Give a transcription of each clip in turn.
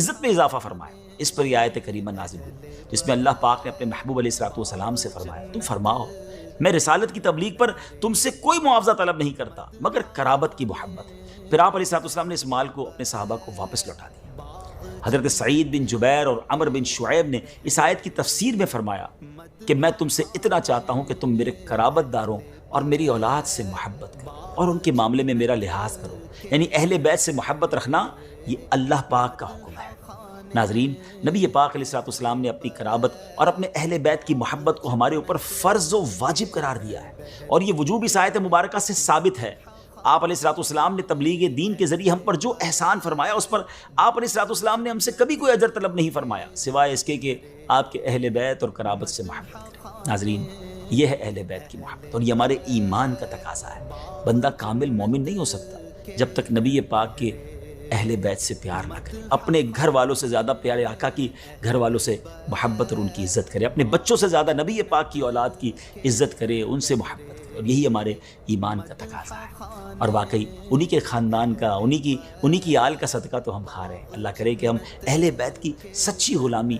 عزت میں اضافہ فرمایا۔ اس پر یہ آیت کریمہ نازل ہوئی جس میں اللہ پاک نے اپنے محبوب علیہ الصلوۃ والسلام سے فرمایا، تم فرماؤ میں رسالت کی تبلیغ پر تم سے کوئی معاوضہ طلب نہیں کرتا مگر قرابت کی محبت۔ پھر آپ علیہ الصلوۃ والسلام نے اس مال کو اپنے صحابہ کو واپس لوٹا دیا۔ حضرت سعید بن جبیر اور عمر بن شعیب نے اس آیت کی تفسیر میں فرمایا کہ میں تم سے اتنا چاہتا ہوں کہ تم میرے قرابت داروں اور میری اولاد سے محبت کرو اور ان کے معاملے میں میرا لحاظ کرو، یعنی اہل بیت سے محبت رکھنا یہ اللہ پاک کا حکم ہے۔ ناظرین، نبی پاک علیہ الصلوۃ والسلام نے اپنی قرابت اور اپنے اہل بیت کی محبت کو ہمارے اوپر فرض و واجب قرار دیا ہے، اور یہ وجوب اس آیت مبارکہ سے ثابت ہے۔ آپ علیہ الصلوۃ والسلام نے تبلیغ دین کے ذریعے ہم پر جو احسان فرمایا اس پر آپ علیہ الصلوۃ والسلام نے ہم سے کبھی کوئی اجر طلب نہیں فرمایا سوائے اس کے کہ آپ کے اہل بیت اور قرابت سے محبت کریں۔ ناظرین، یہ ہے اہل بیت کی محبت، اور یہ ہمارے ایمان کا تقاضا ہے۔ بندہ کامل مومن نہیں ہو سکتا جب تک نبی پاک کے اہل بیت سے پیار نہ کرے، اپنے گھر والوں سے زیادہ پیارے آقا کی گھر والوں سے محبت اور ان کی عزت کرے، اپنے بچوں سے زیادہ نبی پاک کی اولاد کی عزت کرے، ان سے محبت کرے، اور یہی ہمارے ایمان کا تقاضا ہے۔ اور واقعی انہی کے خاندان کا، انہی کی آل کا صدقہ تو ہم کھا رہے ہیں۔ اللہ کرے کہ ہم اہل بیت کی سچی غلامی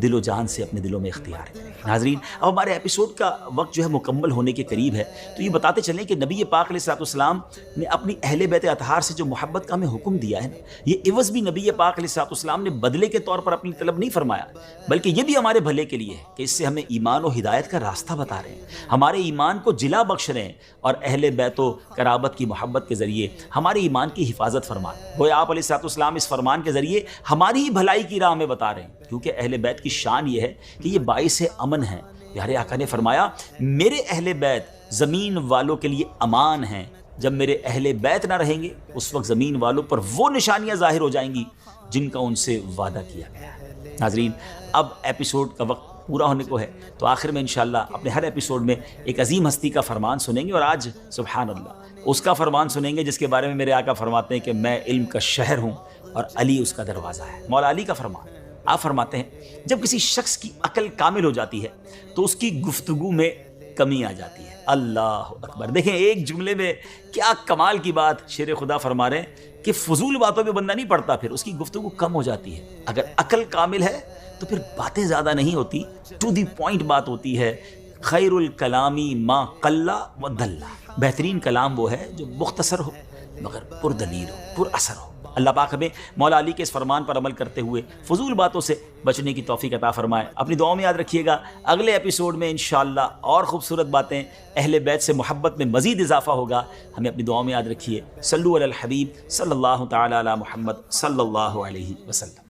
دل و جان سے اپنے دلوں میں اختیار کریں۔ ناظرین، اب ہمارے ایپیسوڈ کا وقت جو ہے مکمل ہونے کے قریب ہے، تو یہ بتاتے چلیں کہ نبی پاک علیہ الصلوۃ والسلام نے اپنی اہل بیت اطہار سے جو محبت کا ہمیں حکم دیا ہے نا، یہ عوض بھی نبی پاک علیہ الصلوۃ والسلام نے بدلے کے طور پر اپنی طلب نہیں فرمایا، بلکہ یہ بھی ہمارے بھلے کے لیے ہے کہ اس سے ہمیں ایمان و ہدایت کا راستہ بتا رہے ہیں، ہمارے ایمان کو جلا بخش رہے ہیں، اور اہل بیت و قرابت کی محبت کے ذریعے ہمارے ایمان کی حفاظت فرما رہے ہیں۔ گویا آپ علیہ الصلوۃ والسلام اس فرمان کے ذریعے ہماری ہی بھلائی کی راہ میں بتا رہے ہیں، کیونکہ اہل بیت کی شان یہ ہے کہ یہ باعث امن ہے۔ پیارے آقا نے فرمایا، میرے اہل بیت زمین والوں کے لیے امان ہیں، جب میرے اہل بیت نہ رہیں گے اس وقت زمین والوں پر وہ نشانیاں ظاہر ہو جائیں گی جن کا ان سے وعدہ کیا گیا ہے۔ ناظرین، اب ایپیسوڈ کا وقت پورا ہونے کو ہے، تو آخر میں انشاءاللہ اپنے ہر ایپیسوڈ میں ایک عظیم ہستی کا فرمان سنیں گے، اور آج سبحان اللہ اس کا فرمان سنیں گے جس کے بارے میں میرے آقا فرماتے ہیں کہ میں علم کا شہر ہوں اور علی اس کا دروازہ ہے۔ مولا علی کا فرمان، آپ فرماتے ہیں جب کسی شخص کی عقل کامل ہو جاتی ہے تو اس کی گفتگو میں کمی آ جاتی ہے۔ اللہ اکبر! دیکھیں ایک جملے میں کیا کمال کی بات شیر خدا فرما رہے ہیں کہ فضول باتوں پہ بندہ نہیں پڑتا، پھر اس کی گفتگو کم ہو جاتی ہے۔ اگر عقل کامل ہے تو پھر باتیں زیادہ نہیں ہوتی، ٹو دی پوائنٹ بات ہوتی ہے۔ خیر الکلامی ما قل و دل، بہترین کلام وہ ہے جو مختصر ہو مگر پردلیل ہو، پر اثر ہو۔ اللہ پاک ہمیں مولا علی کے اس فرمان پر عمل کرتے ہوئے فضول باتوں سے بچنے کی توفیق عطا فرمائے۔ اپنی دعاؤں میں یاد رکھیے گا، اگلے ایپیسوڈ میں انشاءاللہ اور خوبصورت باتیں، اہل بیت سے محبت میں مزید اضافہ ہوگا۔ ہمیں اپنی دعاؤں میں یاد رکھیے۔ صلو علی الحبیب صلی اللہ تعالی علی محمد صلی اللہ علیہ وسلم۔